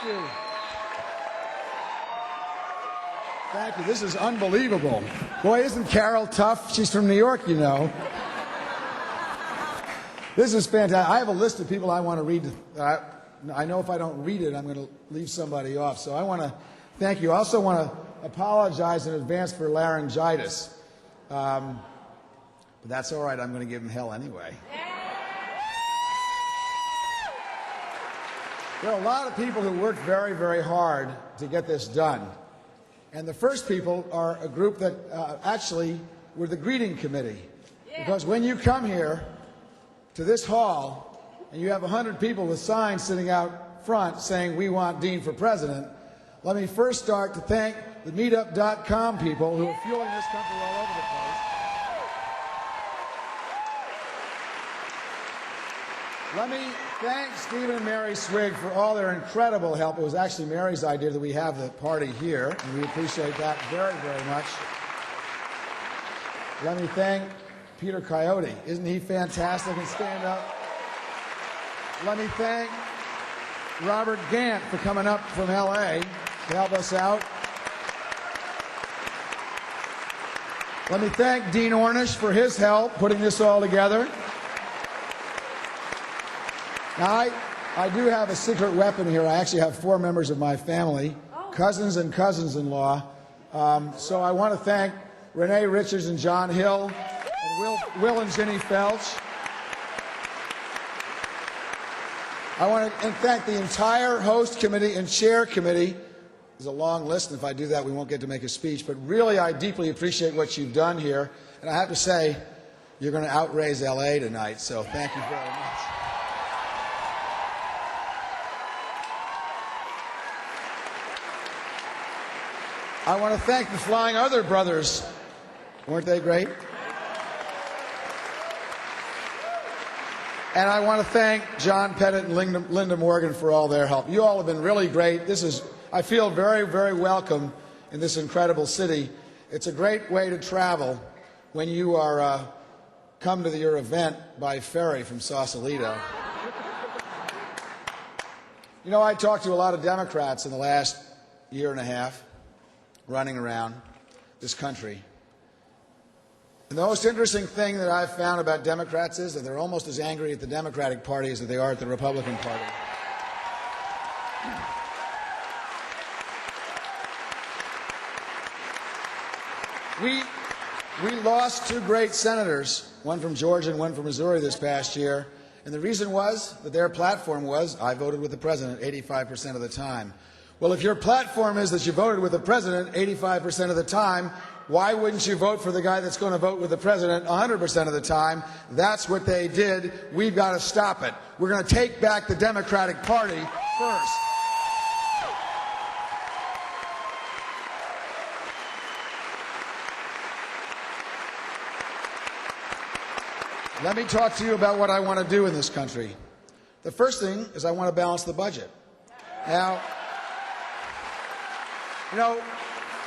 Thank you. Thank you. This is unbelievable. Boy, isn't Carol tough? She's from New York, you know. This is fantastic. I have a list of people I want to read. I know if I don't read it, I'm going to leave somebody off. So I want to thank you. I also want to apologize in advance for laryngitis. But that's all right. I'm going to give him hell anyway. There are a lot of people who worked very, very hard to get this done. And the first people are a group that actually were the greeting committee. Because when you come here to this hall and you have 100 people with signs sitting out front saying, "We want Dean for president," let me first start to thank the Meetup.com people who are fueling this country all over the place. Let me thank Stephen and Mary Swig for all their incredible help. It was actually Mary's idea that we have the party here, and we appreciate that very, very much. Let me thank Peter Coyote. Isn't he fantastic and stand up? Let me thank Robert Gant for coming up from L.A. to help us out. Let me thank Dean Ornish for his help putting this all together. Now, I do have a secret weapon here. I actually have 4 members of my family, cousins and cousins-in-law. So I want to thank Renee Richards and John Hill, and Will and Ginny Felch. I want to thank the entire host committee and chair committee. There's a long list, and if I do that, we won't get to make a speech. But really, I deeply appreciate what you've done here. And I have to say, you're going to outraise L.A. tonight, so thank you very much. I want to thank the Flying Other Brothers. Weren't they great? And I want to thank John Pettit and Linda Morgan for all their help. You all have been really great. I feel very, very welcome in this incredible city. It's a great way to travel when you are come to your event by ferry from Sausalito. You know, I talked to a lot of Democrats in the last year and a half, running around this country. And the most interesting thing that I've found about Democrats is that they're almost as angry at the Democratic Party as they are at the Republican Party. We lost 2 great senators, one from Georgia and one from Missouri this past year, and the reason was that their platform was, "I voted with the president 85% of the time." Well, if your platform is that you voted with the president 85% of the time, why wouldn't you vote for the guy that's going to vote with the president 100% of the time? That's what they did. We've got to stop it. We're going to take back the Democratic Party first. Let me talk to you about what I want to do in this country. The first thing is I want to balance the budget. Now, you know,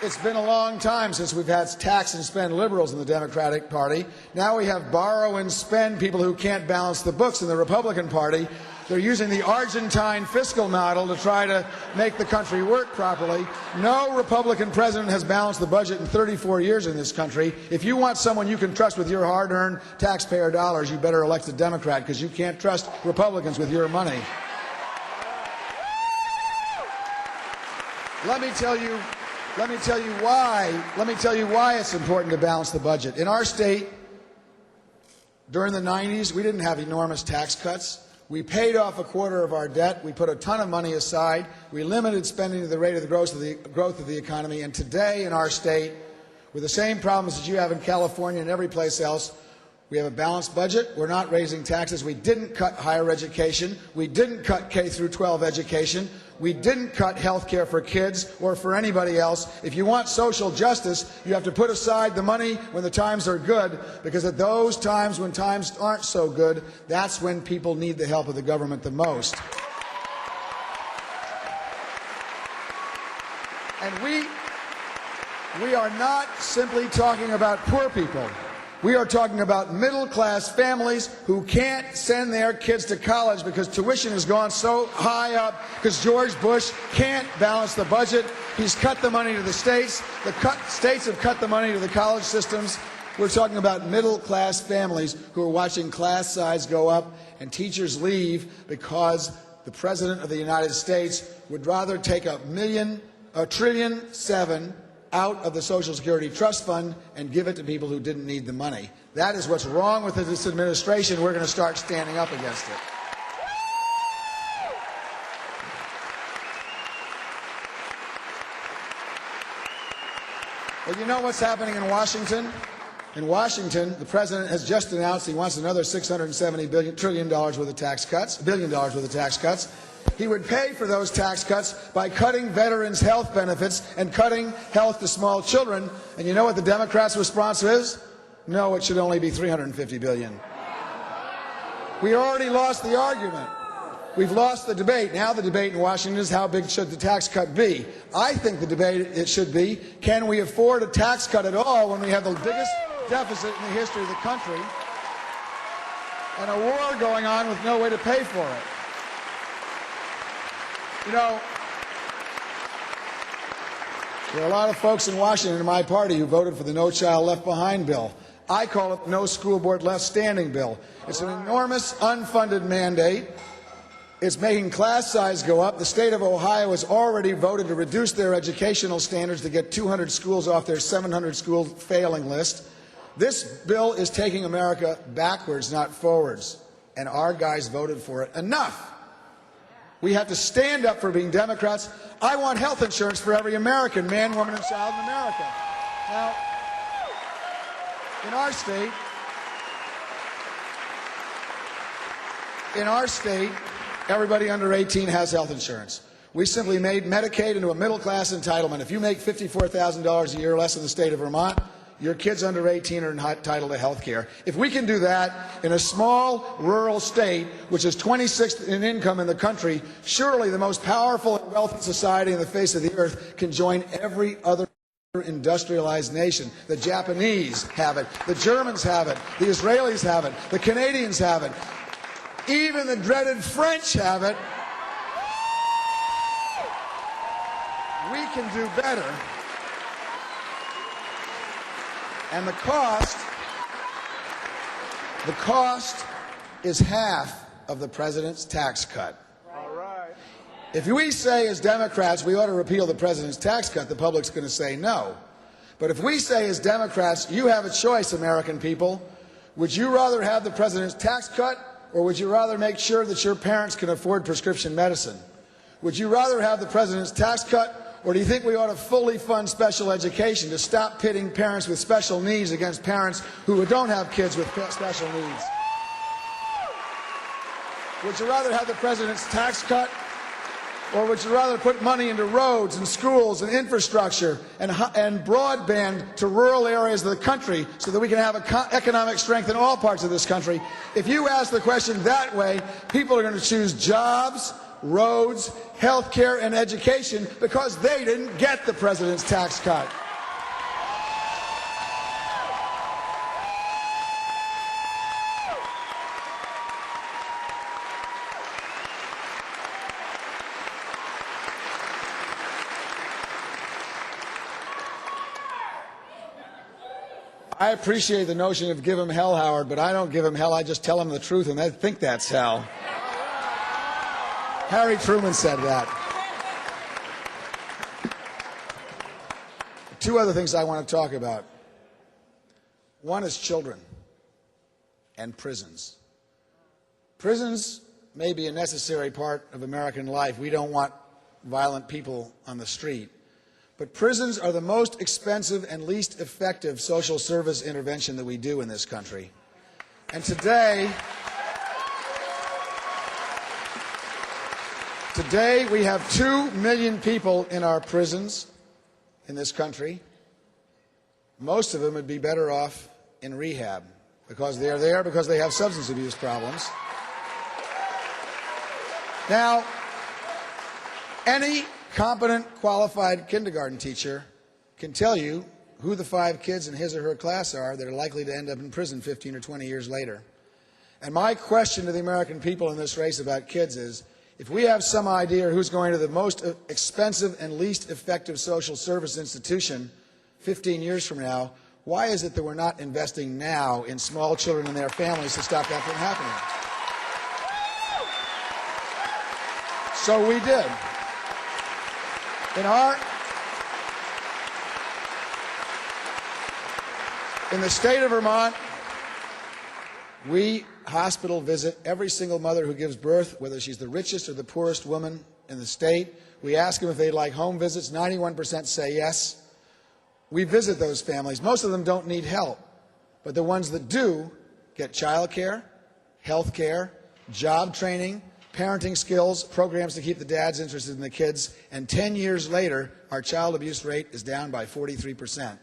it's been a long time since we've had tax and spend liberals in the Democratic Party. Now we have borrow and spend people who can't balance the books in the Republican Party. They're using the Argentine fiscal model to try to make the country work properly. No Republican president has balanced the budget in 34 years in this country. If you want someone you can trust with your hard-earned taxpayer dollars, you better elect a Democrat, because you can't trust Republicans with your money. Let me tell you why it's important to balance the budget. In our state, during the 90s, we didn't have enormous tax cuts. We paid off a quarter of our debt. We put a ton of money aside. We limited spending to the rate of the growth of the economy. And today in our state, with the same problems that you have in California and every place else, we have a balanced budget. We're not raising taxes. We didn't cut higher education. We didn't cut K through 12 education. We didn't cut health care for kids or for anybody else. If you want social justice, you have to put aside the money when the times are good, because at those times when times aren't so good, that's when people need the help of the government the most. And we are not simply talking about poor people. We are talking about middle-class families who can't send their kids to college because tuition has gone so high up because George Bush can't balance the budget. He's cut the money to the states. The states have cut the money to the college systems. We're talking about middle-class families who are watching class size go up and teachers leave because the President of the United States would rather take $1.7 trillion out of the Social Security Trust Fund and give it to people who didn't need the money. That is what's wrong with this administration. We're going to start standing up against it. Well, you know what's happening in Washington? In Washington, the president has just announced he wants another $670 trillion worth of tax cuts, $1 billion worth of tax cuts. He would pay for those tax cuts by cutting veterans' health benefits and cutting health to small children. And you know what the Democrats' response is? No, it should only be $350 billion. We already lost the argument. We've lost the debate. Now the debate in Washington is how big should the tax cut be. I think the debate it should be, can we afford a tax cut at all when we have the biggest deficit in the history of the country and a war going on with no way to pay for it? You know, there are a lot of folks in Washington in my party who voted for the No Child Left Behind bill. I call it the No School Board Left Standing bill. It's an enormous unfunded mandate. It's making class size go up. The state of Ohio has already voted to reduce their educational standards to get 200 schools off their 700 school failing list. This bill is taking America backwards, not forwards, and our guys voted for it. Enough! We have to stand up for being Democrats. I want health insurance for every American, man, woman, and child in America. Now, in our state, everybody under 18 has health insurance. We simply made Medicaid into a middle-class entitlement. If you make $54,000 a year less in the state of Vermont, your kids under 18 are entitled to health care. If we can do that in a small rural state, which is 26th in income in the country, surely the most powerful and wealthy society on the face of the earth can join every other industrialized nation. The Japanese have it. The Germans have it. The Israelis have it. The Canadians have it. Even the dreaded French have it. We can do better. And the cost is half of the president's tax cut. All right. If we say as Democrats we ought to repeal the president's tax cut, the public's going to say no. But if we say as Democrats, you have a choice, American people, would you rather have the president's tax cut, or would you rather make sure that your parents can afford prescription medicine? Would you rather have the president's tax cut, or do you think we ought to fully fund special education to stop pitting parents with special needs against parents who don't have kids with special needs? Would you rather have the president's tax cut, or would you rather put money into roads and schools and infrastructure and broadband to rural areas of the country so that we can have economic strength in all parts of this country? If you ask the question that way, people are going to choose jobs, roads, health care, and education because they didn't get the president's tax cut. I appreciate the notion of give him hell, Howard, but I don't give him hell. I just tell him the truth, and they think that's hell. Harry Truman said that. Two other things I want to talk about. One is children and prisons. Prisons may be a necessary part of American life. We don't want violent people on the street. But prisons are the most expensive and least effective social service intervention that we do in this country. And today we have 2 million people in our prisons in this country. Most of them would be better off in rehab because they're there because they have substance abuse problems. Now, any competent, qualified kindergarten teacher can tell you who the 5 kids in his or her class are that are likely to end up in prison 15 or 20 years later. And my question to the American people in this race about kids is, if we have some idea who's going to the most expensive and least effective social service institution 15 years from now, why is it that we're not investing now in small children and their families to stop that from happening? So we did. In the state of Vermont, we hospital visit every single mother who gives birth, whether she's the richest or the poorest woman in the state. We ask them if they'd like home visits. 91% say yes. We visit those families. Most of them don't need help, but the ones that do get child care, health care, job training, parenting skills, programs to keep the dads interested in the kids, and 10 years later, our child abuse rate is down by 43%.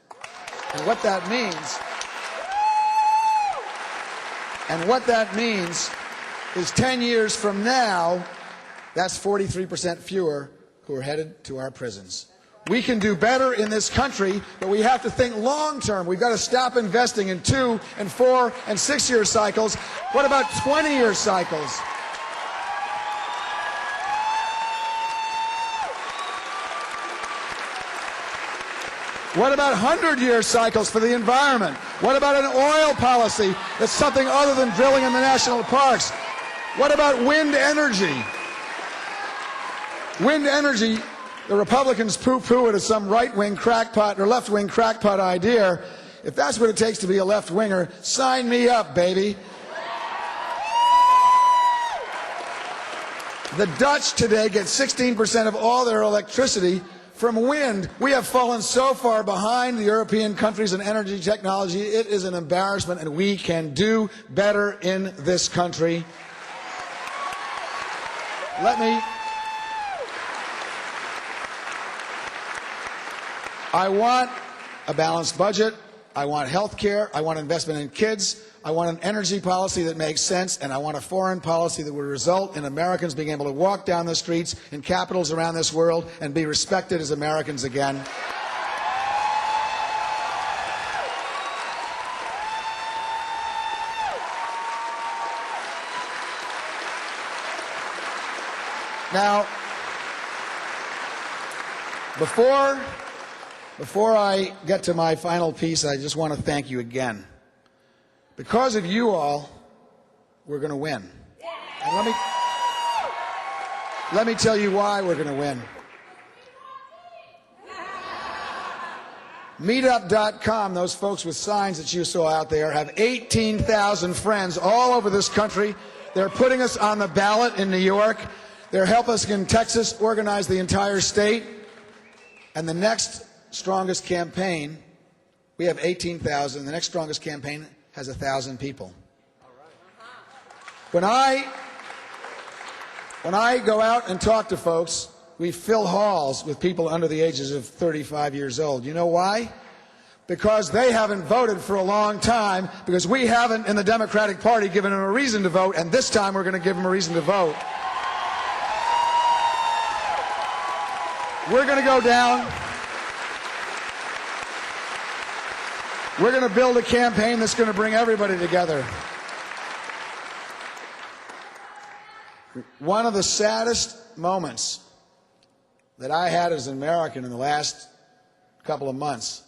And what that means is 10 years from now, that's 43% fewer who are headed to our prisons. We can do better in this country, but we have to think long term. We've got to stop investing in 2 and 4 and 6 year cycles. What about 20-year cycles? What about 100-year cycles for the environment? What about an oil policy that's something other than drilling in the national parks? What about wind energy? Wind energy, the Republicans poo-poo it as some right-wing crackpot or left-wing crackpot idea. If that's what it takes to be a left-winger, sign me up, baby. The Dutch today get 16% of all their electricity from wind. We have fallen so far behind the European countries in energy technology. It is an embarrassment, and we can do better in this country. I want a balanced budget. I want health care. I want investment in kids. I want an energy policy that makes sense, and I want a foreign policy that would result in Americans being able to walk down the streets in capitals around this world and be respected as Americans again. Now, before I get to my final piece, I just want to thank you again. Because of you all, we're going to win. And let me tell you why we're going to win. Meetup.com, those folks with signs that you saw out there, have 18,000 friends all over this country. They're putting us on the ballot in New York. They're helping us in Texas organize the entire state. And the next strongest campaign, we have 18,000. The next strongest campaign has 1,000 people. When I go out and talk to folks, we fill halls with people under the ages of 35 years old. You know why? Because they haven't voted for a long time, because we haven't in the Democratic Party given them a reason to vote, and this time we're going to give them a reason to vote. We're going to go down. We're going to build a campaign that's going to bring everybody together. One of the saddest moments that I had as an American in the last couple of months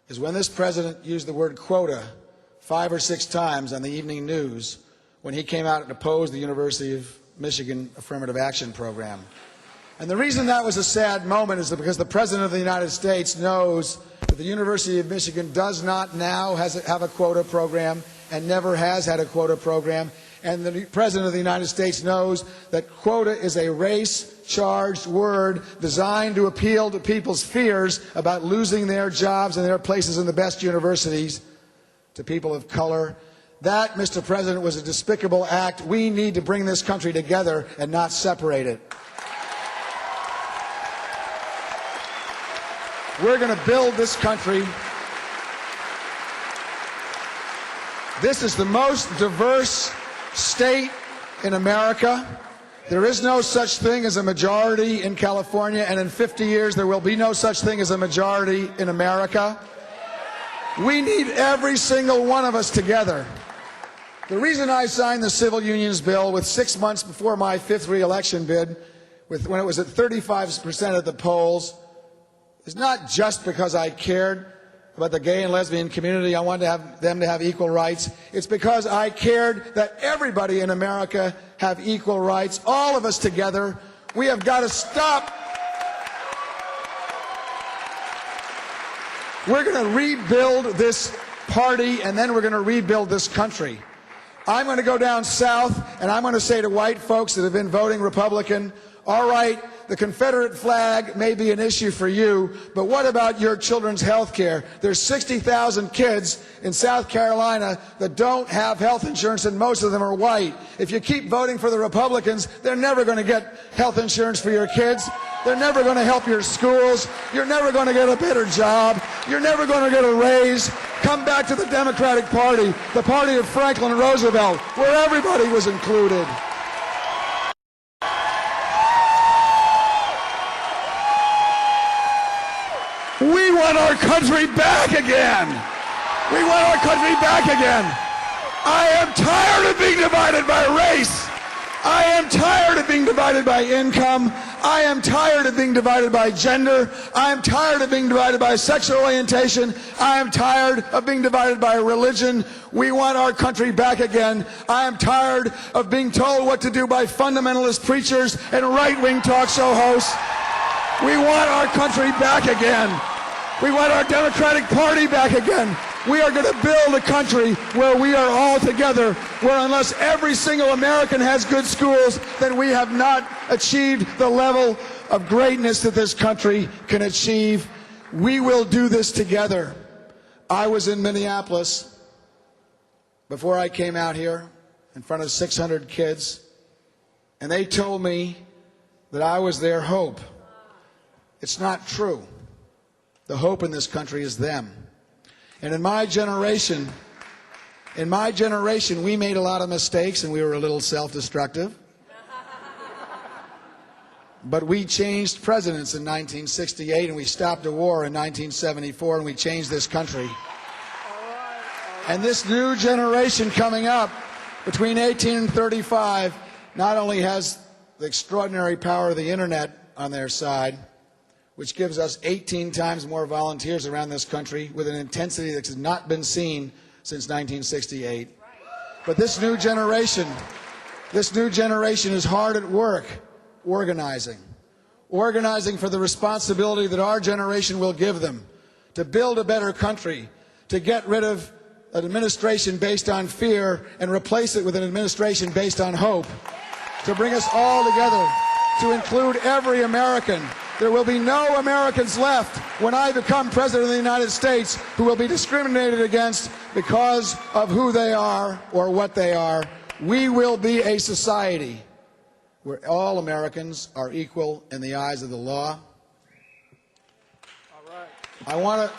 is when this president used the word quota 5 or 6 times on the evening news when he came out and opposed the University of Michigan Affirmative Action Program. And the reason that was a sad moment is because the President of the United States knows that the University of Michigan does not now have a quota program and never has had a quota program. And the President of the United States knows that quota is a race-charged word designed to appeal to people's fears about losing their jobs and their places in the best universities to people of color. That, Mr. President, was a despicable act. We need to bring this country together and not separate it. We're going to build this country. This is the most diverse state in America. There is no such thing as a majority in California, and in 50 years there will be no such thing as a majority in America. We need every single one of us together. The reason I signed the Civil Unions Bill with 6 months before my 5th re-election bid, when it was at 35% at the polls, is not just because I cared about the gay and lesbian community. I wanted them to have equal rights. It's because I cared that everybody in America have equal rights. All of us together. We have got to stop. We're going to rebuild this party, and then we're going to rebuild this country. I'm going to go down south, and I'm going to say to white folks that have been voting Republican, all right, the Confederate flag may be an issue for you, but what about your children's health care? There's 60,000 kids in South Carolina that don't have health insurance, and most of them are white. If you keep voting for the Republicans, they're never going to get health insurance for your kids. They're never going to help your schools. You're never going to get a better job. You're never going to get a raise. Come back to the Democratic Party, the party of Franklin Roosevelt, where everybody was included. We want our country back again. We want our country back again. I am tired of being divided by race. I am tired of being divided by income. I am tired of being divided by gender. I am tired of being divided by sexual orientation. I am tired of being divided by religion. We want our country back again. I am tired of being told what to do by fundamentalist preachers and right-wing talk show hosts. We want our country back again. We want our Democratic Party back again. We are going to build a country where we are all together, where unless every single American has good schools, then we have not achieved the level of greatness that this country can achieve. We will do this together. I was in Minneapolis before I came out here in front of 600 kids, and they told me that I was their hope. It's not true. The hope in this country is them. And in my generation, we made a lot of mistakes and we were a little self-destructive. But we changed presidents in 1968 and we stopped a war in 1974 and we changed this country. And this new generation coming up between 18 and 35 not only has the extraordinary power of the internet on their side, which gives us 18 times more volunteers around this country with an intensity that has not been seen since 1968. But this new generation is hard at work organizing for the responsibility that our generation will give them to build a better country, to get rid of an administration based on fear and replace it with an administration based on hope, to bring us all together, to include every American. There will be no Americans left when I become President of the United States who will be discriminated against because of who they are or what they are. We will be a society where all Americans are equal in the eyes of the law. All right.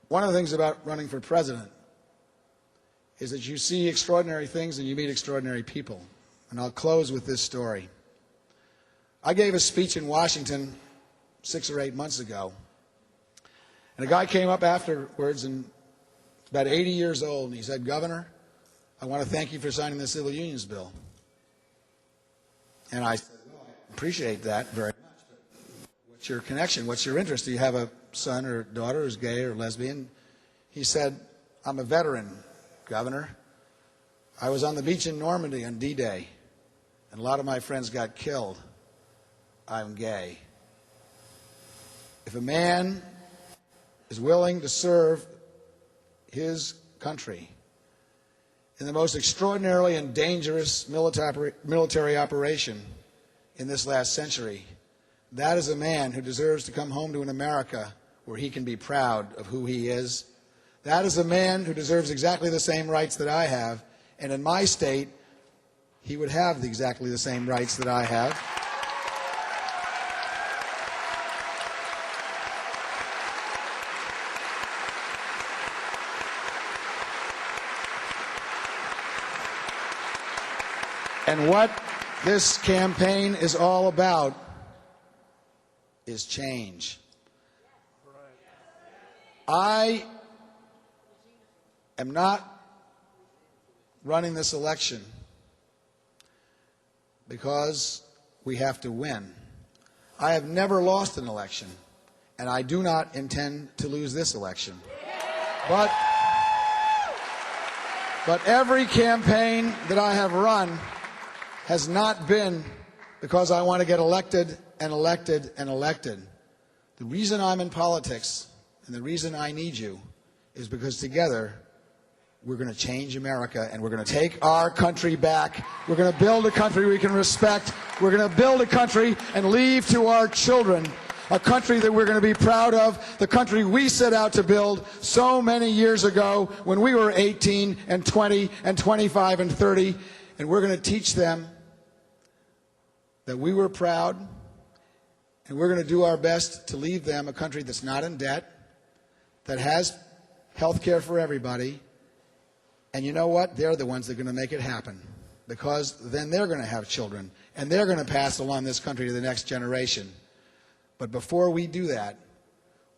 One of the things about running for president is that you see extraordinary things and you meet extraordinary people. And I'll close with this story. I gave a speech in Washington 6 or 8 months ago. And a guy came up afterwards, and about 80 years old, and he said, "Governor, I want to thank you for signing the Civil Unions Bill." And I said, "Well, I appreciate that very much, but what's your connection? What's your interest? Do you have a son or daughter who's gay or lesbian?" He said, "I'm a veteran, Governor. I was on the beach in Normandy on D-Day, and a lot of my friends got killed. I'm gay." If a man is willing to serve his country in the most extraordinarily and dangerous military operation in this last century, that is a man who deserves to come home to an America where he can be proud of who he is. That is a man who deserves exactly the same rights that I have. And in my state, he would have exactly the same rights that I have. And what this campaign is all about is change. I am not running this election because we have to win. I have never lost an election, and I do not intend to lose this election. But every campaign that I have run has not been because I want to get elected and elected and elected. The reason I'm in politics and the reason I need you is because together we're going to change America and we're going to take our country back. We're going to build a country we can respect. We're going to build a country and leave to our children a country that we're going to be proud of, the country we set out to build so many years ago when we were 18 and 20 and 25 and 30. And we're going to teach them that we were proud, and we're going to do our best to leave them a country that's not in debt, that has health care for everybody. And you know what? They're the ones that are going to make it happen, because then they're going to have children, and they're going to pass along this country to the next generation. But before we do that,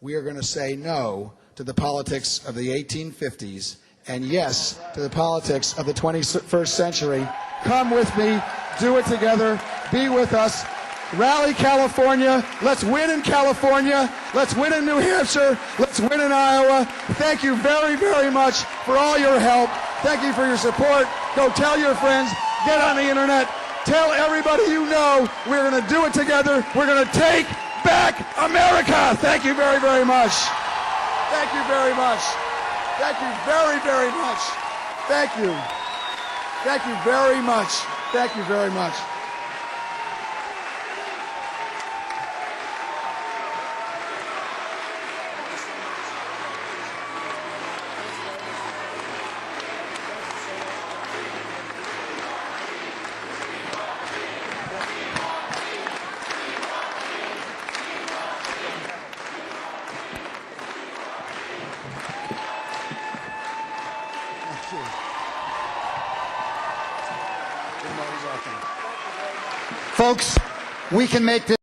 we are going to say no to the politics of the 1850s and yes to the politics of the 21st century. Come with me. Do it together. Be with us. Rally California. Let's win in California. Let's win in New Hampshire. Let's win in Iowa. Thank you very, very much for all your help. Thank you for your support. Go tell your friends. Get on the internet. Tell everybody you know. We're going to do it together. We're going to take back America. Thank you very, very much. Thank you very much. Thank you very, very much. Thank you. Thank you very much. Thank you very much. Folks, we can make this